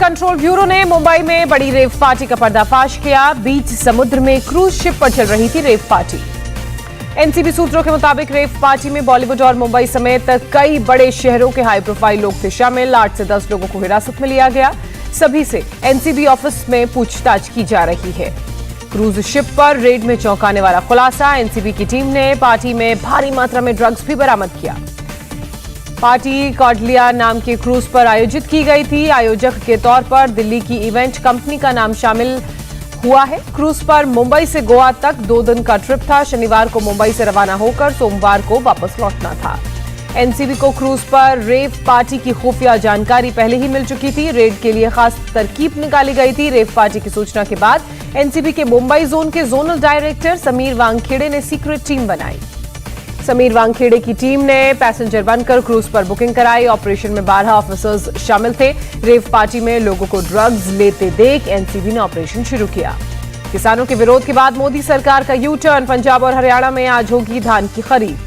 Control bureau ने मुंबई में बड़ी रेव पार्टी का पर्दाफाश किया। बीच समुद्र में क्रूज शिप पर चल रही थी रेव पार्टी। एनसीबी सूत्रों के मुताबिक रेव पार्टी में बॉलीवुड और मुंबई समेत कई बड़े शहरों के हाई प्रोफाइल लोग थे शामिल। 8 से 10 लोगों को हिरासत में लिया गया। सभी से एनसीबी ऑफिस में पूछताछ की जा रही है। क्रूज शिप पर रेड में चौंकाने वाला खुलासा। एनसीबी की टीम ने पार्टी में भारी मात्रा में ड्रग्स भी बरामद किया। पार्टी कॉर्डिलिया नाम के क्रूज पर आयोजित की गई थी। आयोजक के तौर पर दिल्ली की इवेंट कंपनी का नाम शामिल हुआ है। क्रूज पर मुंबई से गोवा तक 2 दिन का ट्रिप था। शनिवार को मुंबई से रवाना होकर सोमवार को वापस लौटना था। एनसीबी को क्रूज पर रेव पार्टी की खुफिया जानकारी पहले ही मिल चुकी थी। रेड के लिए खास तरकीब निकाली गई थी। रेव पार्टी की सूचना के बाद एनसीबी के मुंबई जोन के जोनल डायरेक्टर समीर वांगखेड़े ने सीक्रेट टीम बनाई। समीर वांगखेड़े की टीम ने पैसेंजर बनकर क्रूज पर बुकिंग कराई। ऑपरेशन में 12 ऑफिसर्स शामिल थे। रेव पार्टी में लोगों को ड्रग्स लेते देख एनसीबी ने ऑपरेशन शुरू किया। किसानों के विरोध के बाद मोदी सरकार का यू टर्न। पंजाब और हरियाणा में आज होगी धान की खरीद।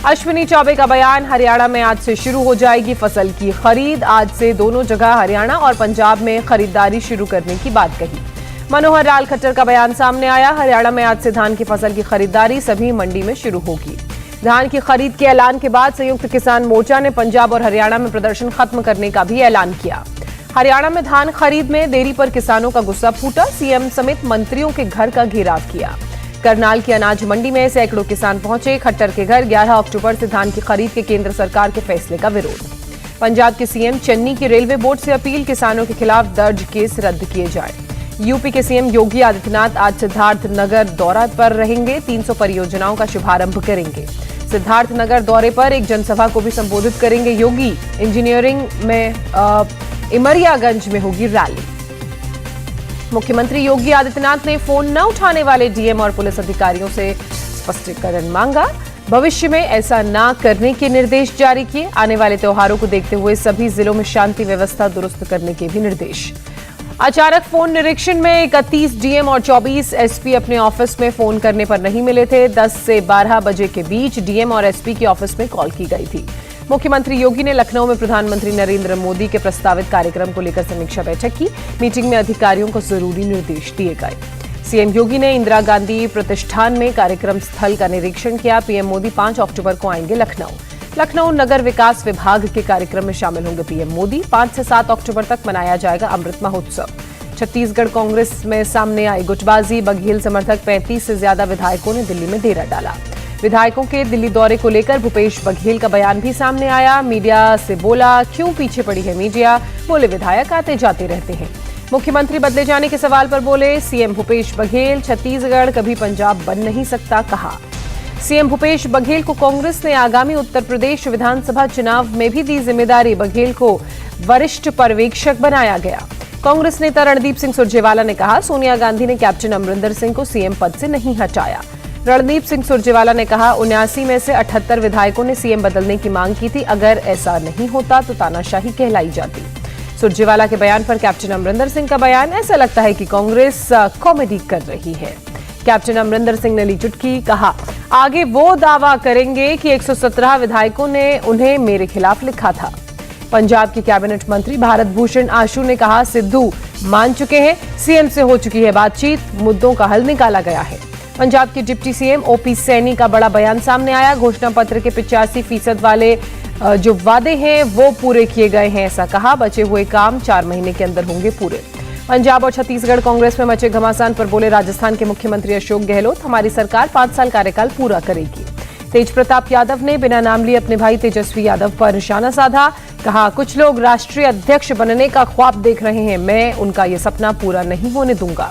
अश्विनी चौबे का बयान। हरियाणा में आज से शुरू हो जाएगी फसल की खरीद। आज से दोनों जगह हरियाणा और पंजाब में खरीदारी शुरू करने की बात कही। मनोहर लाल खट्टर का बयान सामने आया। हरियाणा में आज से धान की फसल की खरीदारी सभी मंडी में शुरू होगी। धान की खरीद के ऐलान के बाद संयुक्त किसान मोर्चा ने पंजाब और हरियाणा में प्रदर्शन खत्म करने का भी ऐलान किया। हरियाणा में धान खरीद में देरी पर किसानों का गुस्सा फूटा। सीएम समेत मंत्रियों के घर का घेराव किया। करनाल की अनाज मंडी में सैकड़ों किसान पहुंचे। खट्टर के घर 11 अक्टूबर से धान की खरीद के केंद्र सरकार के फैसले का विरोध। पंजाब के सीएम चन्नी की रेलवे बोर्ड से अपील। किसानों के खिलाफ दर्ज केस रद्द किए जाए। यूपी के सीएम योगी आदित्यनाथ आज सिद्धार्थ नगर दौरा पर रहेंगे। 300 परियोजनाओं का शुभारंभ करेंगे। सिद्धार्थ नगर दौरे पर एक जनसभा को भी संबोधित करेंगे योगी। इंजीनियरिंग में इमरियागंज में होगी रैली। मुख्यमंत्री योगी आदित्यनाथ ने फोन न उठाने वाले डीएम और पुलिस अधिकारियों से स्पष्टीकरण मांगा। भविष्य में ऐसा न करने के निर्देश जारी किए। आने वाले त्योहारों को देखते हुए सभी जिलों में शांति व्यवस्था दुरुस्त करने के भी निर्देश। अचानक फोन निरीक्षण में 31 डीएम और 24 एसपी अपने ऑफिस में फोन करने पर नहीं मिले थे। 10 से 12 बजे के बीच डीएम और एसपी की ऑफिस में कॉल की गई थी। मुख्यमंत्री योगी ने लखनऊ में प्रधानमंत्री नरेंद्र मोदी के प्रस्तावित कार्यक्रम को लेकर समीक्षा बैठक की। मीटिंग में अधिकारियों को जरूरी निर्देश दिए गए। सीएम योगी ने इंदिरा गांधी प्रतिष्ठान में कार्यक्रम स्थल का निरीक्षण किया। पीएम मोदी 5 अक्टूबर को आएंगे लखनऊ नगर विकास विभाग के कार्यक्रम में शामिल होंगे पीएम मोदी। 5 से 7 अक्टूबर तक मनाया जाएगा अमृत महोत्सव। छत्तीसगढ़ कांग्रेस में सामने आई गुटबाजी। बघेल समर्थक 35 से ज्यादा विधायकों ने दिल्ली में डेरा डाला। विधायकों के दिल्ली दौरे को लेकर भूपेश बघेल का बयान भी सामने आया। मीडिया से बोला, क्यों पीछे पड़ी है मीडिया। बोले विधायक आते जाते रहते हैं। मुख्यमंत्री बदले जाने के सवाल पर बोले सीएम भूपेश बघेल, छत्तीसगढ़ कभी पंजाब बन नहीं सकता कहा। सीएम भूपेश बघेल को कांग्रेस ने आगामी उत्तर प्रदेश विधानसभा चुनाव में भी दी जिम्मेदारी। बघेल को वरिष्ठ पर्यवेक्षक बनाया गया। कांग्रेस नेता रणदीप सिंह सुरजेवाला ने कहा, सोनिया गांधी ने कैप्टन अमरिंदर सिंह को सीएम पद से नहीं हटाया। रणदीप सिंह सुरजेवाला ने कहा, 79 में से 78 विधायकों ने सीएम बदलने की मांग की थी। अगर ऐसा नहीं होता तो तानाशाही कहलाई जाती। सुरजेवाला के बयान पर कैप्टन अमरिंदर सिंह का बयान, ऐसा लगता है कि कांग्रेस कॉमेडी कर रही है। कैप्टन अमरिंदर सिंह ने ली चुटकी, कहा आगे वो दावा करेंगे कि 117 विधायकों ने उन्हें मेरे खिलाफ लिखा था। पंजाब के कैबिनेट मंत्री भारत भूषण आशु ने कहा, सिद्धू मान चुके हैं, सीएम से हो चुकी है बातचीत, मुद्दों का हल निकाला गया है। पंजाब के डिप्टी सीएम ओपी सैनी का बड़ा बयान सामने आया। घोषणा पत्र के 85% वाले जो वादे हैं वो पूरे किए गए हैं, ऐसा कहा। बचे हुए काम 4 महीने के अंदर होंगे पूरे। पंजाब और छत्तीसगढ़ कांग्रेस में मचे घमासान पर बोले राजस्थान के मुख्यमंत्री अशोक गहलोत, हमारी सरकार 5 साल कार्यकाल पूरा करेगी। तेज प्रताप यादव ने बिना नाम लिए अपने भाई तेजस्वी यादव पर निशाना साधा। कहा, कुछ लोग राष्ट्रीय अध्यक्ष बनने का ख्वाब देख रहे हैं, मैं उनका ये सपना पूरा नहीं होने दूंगा।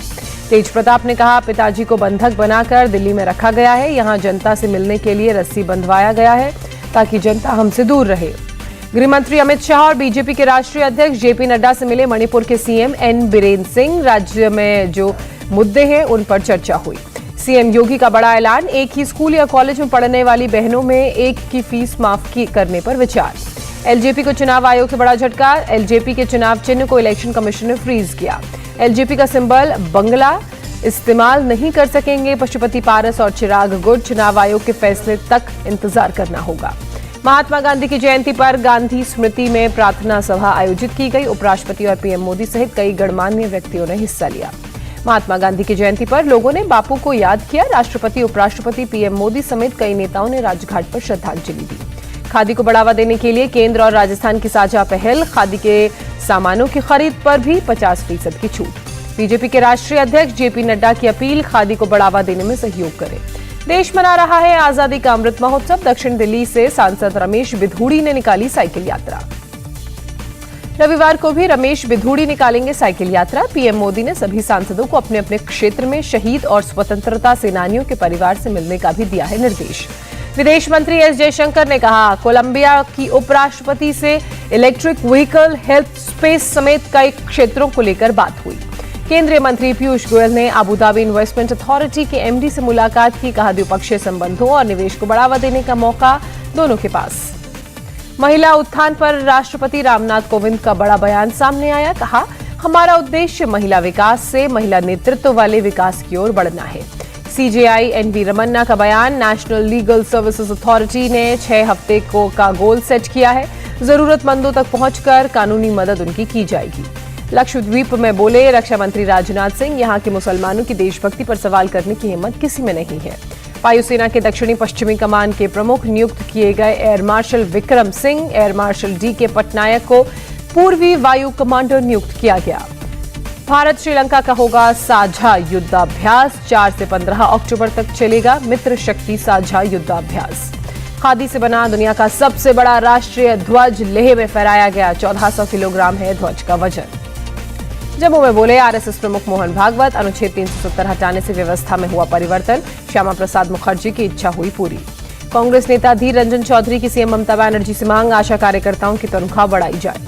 तेज प्रताप ने कहा, पिताजी को बंधक बनाकर दिल्ली में रखा गया है। यहां जनता से मिलने के लिए रस्सी बंधवाया गया है ताकि जनता हमसे दूर रहे। गृह मंत्री अमित शाह और बीजेपी के राष्ट्रीय अध्यक्ष जेपी नड्डा से मिले मणिपुर के सीएम एन बीरेन सिंह। राज्य में जो मुद्दे हैं उन पर चर्चा हुई। सीएम योगी का बड़ा ऐलान, एक ही स्कूल या कॉलेज में पढ़ने वाली बहनों में एक की फीस माफ करने पर विचार। एलजेपी को चुनाव आयोग से बड़ा झटका। एलजेपी के चुनाव चिन्ह को इलेक्शन कमीशन ने फ्रीज किया। एलजेपी का सिंबल बंगला इस्तेमाल नहीं कर सकेंगे पशुपति पारस और चिराग गुड। चुनाव आयोग के फैसले तक इंतजार करना होगा। महात्मा गांधी की जयंती पर गांधी स्मृति में प्रार्थना सभा आयोजित की गई। उपराष्ट्रपति और पीएम मोदी सहित कई गणमान्य व्यक्तियों ने हिस्सा लिया। महात्मा गांधी की जयंती पर लोगों ने बापू को याद किया। राष्ट्रपति, उपराष्ट्रपति, पीएम मोदी समेत कई नेताओं ने राजघाट पर श्रद्धांजलि दी। खादी को बढ़ावा देने के लिए केंद्र और राजस्थान की साझा पहल। खादी के सामानों की खरीद पर भी 50% की छूट। बीजेपी के राष्ट्रीय अध्यक्ष जेपी नड्डा की अपील, खादी को बढ़ावा देने में सहयोग करें। देश मना रहा है आजादी का अमृत महोत्सव। दक्षिण दिल्ली से सांसद रमेश बिधूड़ी ने निकाली साइकिल यात्रा। रविवार को भी रमेश बिधूड़ी निकालेंगे साइकिल यात्रा। पीएम मोदी ने सभी सांसदों को अपने अपने क्षेत्र में शहीद और स्वतंत्रता सेनानियों के परिवार से मिलने का भी दिया है निर्देश। विदेश मंत्री एस जयशंकर ने कहा, कोलंबिया की उपराष्ट्रपति से इलेक्ट्रिक व्हीकल, हेल्थ, स्पेस समेत कई क्षेत्रों को लेकर बात हुई। केंद्रीय मंत्री पीयूष गोयल ने अबू धाबी इन्वेस्टमेंट अथॉरिटी के एमडी से मुलाकात की। कहा, द्विपक्षीय संबंधों और निवेश को बढ़ावा देने का मौका दोनों के पास। महिला उत्थान पर राष्ट्रपति रामनाथ कोविंद का बड़ा बयान सामने आया। कहा, हमारा उद्देश्य महिला विकास से महिला नेतृत्व वाले विकास की ओर बढ़ना है। सीजेआई एनवी रमन्ना का बयान, नेशनल लीगल सर्विसेज अथॉरिटी ने 6 हफ्ते का गोल सेट किया है। जरूरतमंदों तक पहुंचकर कानूनी मदद उनकी की जाएगी। लक्षद्वीप में बोले रक्षा मंत्री राजनाथ सिंह, यहां के मुसलमानों की देशभक्ति पर सवाल करने की हिम्मत किसी में नहीं है। वायुसेना के दक्षिणी पश्चिमी कमान के प्रमुख नियुक्त किए गए air marshal Vikram Singh, air marshal DK Patnaik को पूर्वी वायु कमांडर नियुक्त किया गया। भारत श्रीलंका का होगा साझा युद्धाभ्यास। 4 से 15 अक्टूबर तक चलेगा मित्र शक्ति साझा युद्धाभ्यास। खादी से बना दुनिया का सबसे बड़ा राष्ट्रीय ध्वज लेह में फहराया गया। 1400 किलोग्राम है ध्वज का वजन। जम्मू में बोले आरएसएस प्रमुख मोहन भागवत, अनुच्छेद 370 हटाने से व्यवस्था में हुआ परिवर्तन। श्यामा प्रसाद मुखर्जी की इच्छा हुई पूरी। कांग्रेस नेता धीर रंजन चौधरी की सीएम ममता बनर्जी से मांग, आशा कार्यकर्ताओं की तनख्वाह बढ़ाई जाए।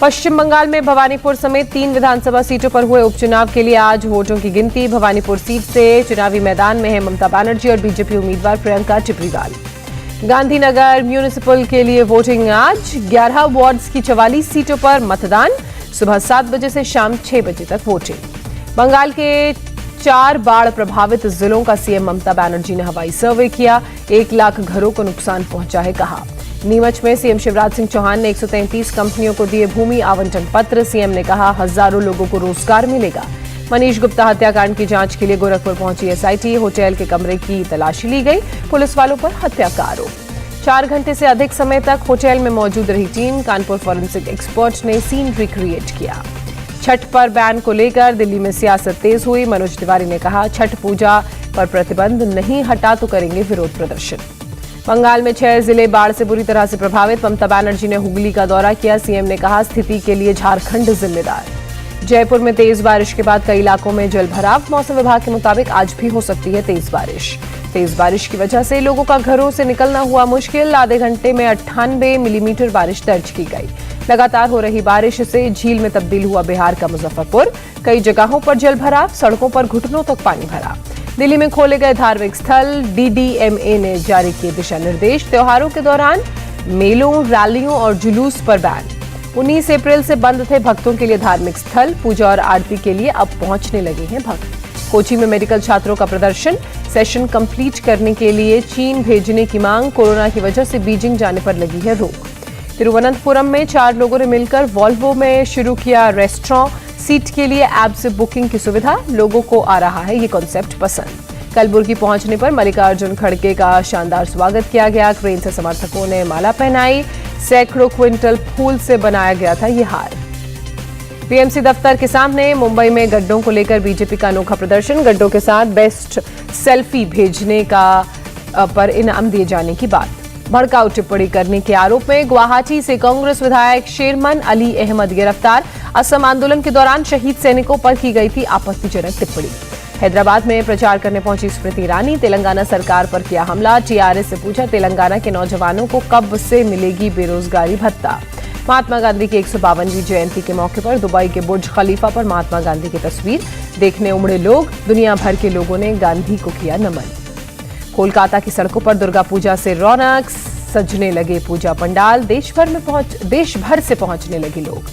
पश्चिम बंगाल में भवानीपुर समेत 3 विधानसभा सीटों पर हुए उपचुनाव के लिए आज वोटों की गिनती। भवानीपुर सीट से चुनावी मैदान में है ममता बनर्जी और बीजेपी उम्मीदवार प्रियंका टिपरीवाल। गांधीनगर म्यूनिसिपल के लिए वोटिंग आज। 11 वार्ड्स की 44 सीटों पर मतदान। सुबह 7 बजे से शाम 6 बजे तक वोटिंग। बंगाल के 4 बाढ़ प्रभावित जिलों का सीएम ममता बनर्जी ने हवाई सर्वे किया। 1 लाख घरों को नुकसान पहुंचा है, कहा। नीमच में सीएम शिवराज सिंह चौहान ने 133 कंपनियों को दिए भूमि आवंटन पत्र। सीएम ने कहा, हजारों लोगों को रोजगार मिलेगा। मनीष गुप्ता हत्याकांड की जांच के लिए गोरखपुर पहुंची एसआईटी। होटल के कमरे की तलाशी ली गई। पुलिस वालों पर हत्या का आरोप। 4 घंटे से अधिक समय तक होटल में मौजूद रही टीम। कानपुर फॉरेंसिक एक्सपर्ट ने सीन रिक्रिएट किया। छठ पर बैन को लेकर दिल्ली में सियासत तेज हुई। मनोज तिवारी ने कहा, छठ पूजा पर प्रतिबंध नहीं हटा तो करेंगे विरोध प्रदर्शन। बंगाल में 6 जिले बाढ़ से बुरी तरह से प्रभावित। ममता बनर्जी ने हुगली का दौरा किया। सीएम ने कहा, स्थिति के लिए झारखंड जिम्मेदार। जयपुर में तेज बारिश के बाद कई इलाकों में जलभराव। मौसम विभाग के मुताबिक आज भी हो सकती है तेज बारिश। तेज बारिश की वजह से लोगों का घरों से निकलना हुआ मुश्किल। आधे घंटे में 98 मिलीमीटर बारिश दर्ज की गई। लगातार हो रही बारिश से झील में तब्दील हुआ बिहार का मुजफ्फरपुर। कई जगहों पर जलभराव, सड़कों पर घुटनों तक पानी भरा। दिल्ली में खोले गए धार्मिक स्थल। डीडीएमए ने जारी किए दिशा निर्देश। त्योहारों के दौरान मेलों, रैलियों और जुलूस पर बैन। 19 अप्रैल से बंद थे भक्तों के लिए धार्मिक स्थल। पूजा और आरती के लिए अब पहुंचने लगे हैं भक्त। कोची में मेडिकल छात्रों का प्रदर्शन। सेशन कंप्लीट करने के लिए चीन भेजने की मांग। कोरोना की वजह से बीजिंग जाने पर लगी है रोक। तिरुवनंतपुरम में 4 लोगों ने मिलकर वॉल्वो में शुरू किया रेस्टोरेंट। सीट के लिए ऐप से बुकिंग की सुविधा। लोगों को आ रहा है ये कॉन्सेप्ट पसंद। कलबुर्गी पहुंचने पर मल्लिकार्जुन खड़गे का शानदार स्वागत किया गया। क्रेन से समर्थकों ने माला पहनाई। सैकड़ों क्विंटल फूल से बनाया गया था ये हार। पीएमसी दफ्तर के सामने मुंबई में गड्ढों को लेकर बीजेपी का अनोखा प्रदर्शन। गड्ढों के साथ बेस्ट सेल्फी भेजने का पर इनाम दिए जाने की बात। भड़काऊ टिप्पणी करने के आरोप में गुवाहाटी से कांग्रेस विधायक शेरमन अली अहमद गिरफ्तार। असम आंदोलन के दौरान शहीद सैनिकों पर की गई थी आपत्तिजनक टिप्पणी। हैदराबाद में प्रचार करने पहुंची स्मृति ईरानी। तेलंगाना सरकार पर किया हमला। टीआरएस से पूछा, तेलंगाना के नौजवानों को कब से मिलेगी बेरोजगारी भत्ता। महात्मा गांधी की 152वीं जयंती के मौके पर दुबई के बुर्ज खलीफा पर महात्मा गांधी की तस्वीर देखने उमड़े लोग। दुनिया भर के लोगों ने गांधी को किया नमन। कोलकाता की सड़कों पर दुर्गा पूजा से रौनक। सजने लगे पूजा पंडाल। देश भर से पहुंचने लगे लोग।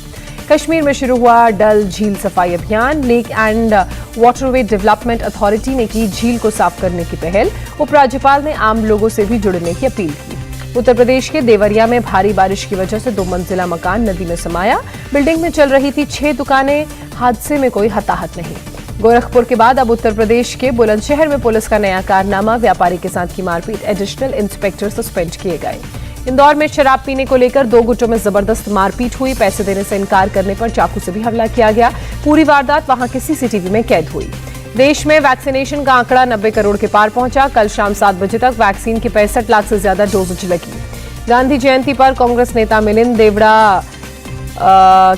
कश्मीर में शुरू हुआ डल झील सफाई अभियान। Lake and waterway development authority ने की झील को साफ करने की पहल। उपराज्यपाल ने आम लोगों से भी जुड़ने की अपील की। उत्तर प्रदेश के देवरिया में भारी बारिश की वजह से 2 मंजिला मकान नदी में समाया। बिल्डिंग में चल रही थी 6 दुकानें। हादसे में कोई हताहत नहीं। गोरखपुर के बाद अब उत्तर प्रदेश के बुलंदशहर में पुलिस का नया कारनामा। व्यापारी के साथ की मारपीट, एडिशनल इंस्पेक्टर सस्पेंड किए गए। इंदौर में शराब पीने को लेकर 2 गुटों में जबरदस्त मारपीट हुई। पैसे देने से इनकार करने पर चाकू से भी हमला किया गया। पूरी वारदात वहां के सीसीटीवी में कैद हुई। देश में वैक्सीनेशन का आंकड़ा 90 करोड़ के पार पहुंचा। कल शाम 7 बजे तक वैक्सीन की 65 लाख से ज्यादा डोज लगी। गांधी जयंती पर कांग्रेस नेता मिलिंद देवड़ा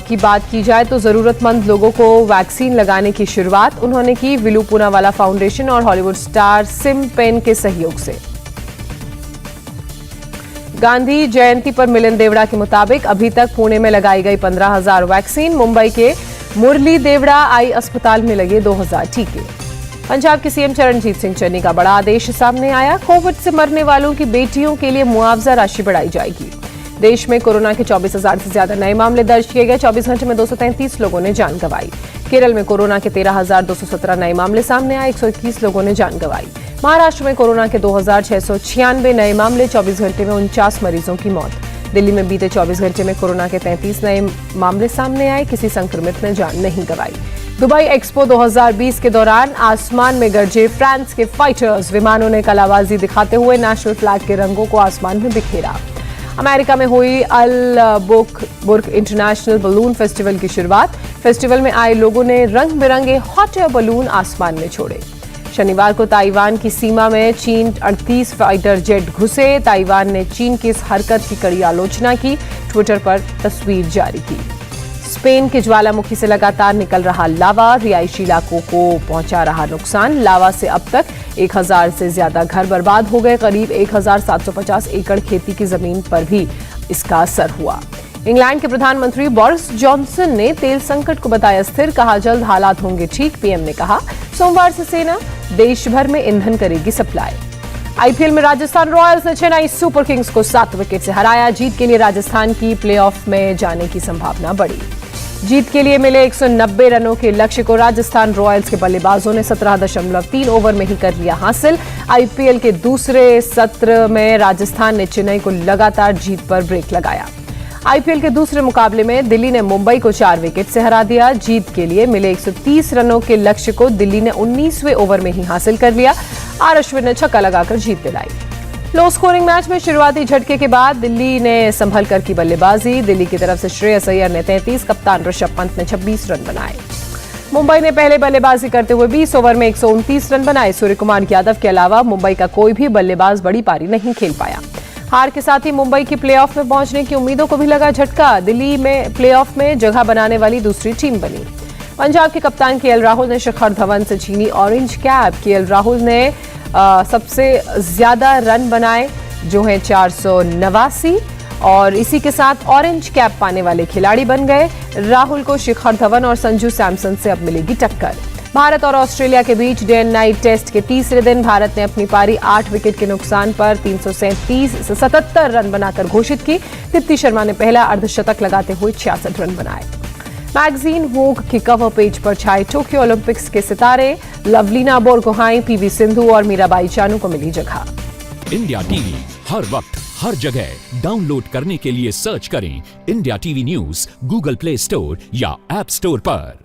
की बात की जाए तो जरूरतमंद लोगों को वैक्सीन लगाने की शुरुआत उन्होंने की विलू पूनावाला फाउंडेशन और हॉलीवुड स्टार सिम पेन के सहयोग से। गांधी जयंती पर मिलिंद देवड़ा के मुताबिक अभी तक पुणे में लगाई गई 15,000 वैक्सीन। मुंबई के मुरली देवड़ा आई अस्पताल में लगे 2,000 टीके। पंजाब के सीएम चरणजीत सिंह चन्नी का बड़ा आदेश सामने आया। कोविड से मरने वालों की बेटियों के लिए मुआवजा राशि बढ़ाई जाएगी। देश में कोरोना के 24,000 से ज्यादा नए मामले दर्ज किए गए। 24 घंटे में 233 लोगों ने जान गंवाई। केरल में कोरोना के 13,217 नए मामले सामने आए। 121 लोगों ने जान गंवाई। महाराष्ट्र में कोरोना के 2,696 नए मामले। 24 घंटे में 49 मरीजों की मौत। दिल्ली में बीते 24 घंटे में कोरोना के 33 नए मामले सामने आए। किसी संक्रमित ने जान नहीं गंवाई। दुबई एक्सपो 2020 के दौरान आसमान में गरजे फ्रांस के फाइटर्स। विमानों ने कलाबाजी दिखाते हुए नेशनल फ्लैग के रंगों को आसमान में बिखेरा। अमेरिका में हुई अल बुर्क इंटरनेशनल बलून फेस्टिवल की शुरुआत। फेस्टिवल में आए लोगों ने रंग बिरंगे हॉट एयर बलून आसमान में छोड़े। शनिवार को ताइवान की सीमा में चीन 38 फाइटर जेट घुसे। ताइवान ने चीन की इस हरकत की कड़ी आलोचना की। ट्विटर पर तस्वीर जारी की। स्पेन के ज्वालामुखी से लगातार निकल रहा लावा रिहायशी इलाकों को पहुंचा रहा नुकसान। लावा से अब तक 1,000 से ज्यादा घर बर्बाद हो गए। करीब 1,750 एकड़ खेती की जमीन पर भी इसका असर हुआ। इंग्लैंड के प्रधानमंत्री बोरिस जॉनसन ने तेल संकट को बताया स्थिर। कहा जल्द हालात होंगे ठीक। पीएम ने कहा सोमवार से सेना देश भर में ईंधन करेगी सप्लाई। आईपीएल में राजस्थान रॉयल्स ने चेन्नई सुपर किंग्स को 7 विकेट से हराया। जीत के लिए राजस्थान की प्लेऑफ में जाने की संभावना बढ़ी। जीत के लिए मिले 190 रनों के लक्ष्य को राजस्थान रॉयल्स के बल्लेबाजों ने 17.3 ओवर में ही कर लिया हासिल। आईपीएल के दूसरे सत्र में राजस्थान ने चेन्नई को लगातार जीत पर ब्रेक लगाया। आईपीएल के दूसरे मुकाबले में दिल्ली ने मुंबई को 4 विकेट से हरा दिया। जीत के लिए मिले 130 रनों के लक्ष्य को दिल्ली ने 19वें ओवर में ही हासिल कर लिया। आर अश्विन ने छक्का लगाकर जीत दिलाई। लो स्कोरिंग मैच में शुरुआती झटके के बाद दिल्ली ने संभल कर की बल्लेबाजी। दिल्ली की तरफ से श्रेयस अय्यर ने 33, कप्तान ऋषभ पंत ने 26 रन बनाए। मुंबई ने पहले बल्लेबाजी करते हुए 20 ओवर में 129 रन बनाए। सूर्य कुमार यादव के अलावा मुंबई का कोई भी बल्लेबाज बड़ी पारी नहीं खेल पाया। हार के साथ ही मुंबई की प्लेऑफ में पहुंचने की उम्मीदों को भी लगा झटका। दिल्ली में प्लेऑफ में जगह बनाने वाली दूसरी टीम बनी। पंजाब के कप्तान केएल राहुल ने शिखर धवन से छीनी ऑरेंज कैप। केएल राहुल ने सबसे ज्यादा रन बनाए जो हैं 489 और इसी के साथ ऑरेंज कैप पाने वाले खिलाड़ी बन गए। राहुल को शिखर धवन और संजू सैमसन से अब मिलेगी टक्कर। भारत और ऑस्ट्रेलिया के बीच डे एंड नाइट टेस्ट के तीसरे दिन भारत ने अपनी पारी 8 विकेट के नुकसान पर 337 से 77 रन बनाकर घोषित की। दीप्ति शर्मा ने पहला अर्धशतक लगाते हुए 66 रन बनाए। मैगजीन वोग के कवर पेज पर छाए टोक्यो ओलंपिक्स के सितारे लवलीना बोरगोहाई, पीवी सिंधु और मीराबाई चानू को मिली जगह। इंडिया टीवी हर वक्त हर जगह डाउनलोड करने के लिए सर्च करें India TV news Google play store या ऐप स्टोर पर।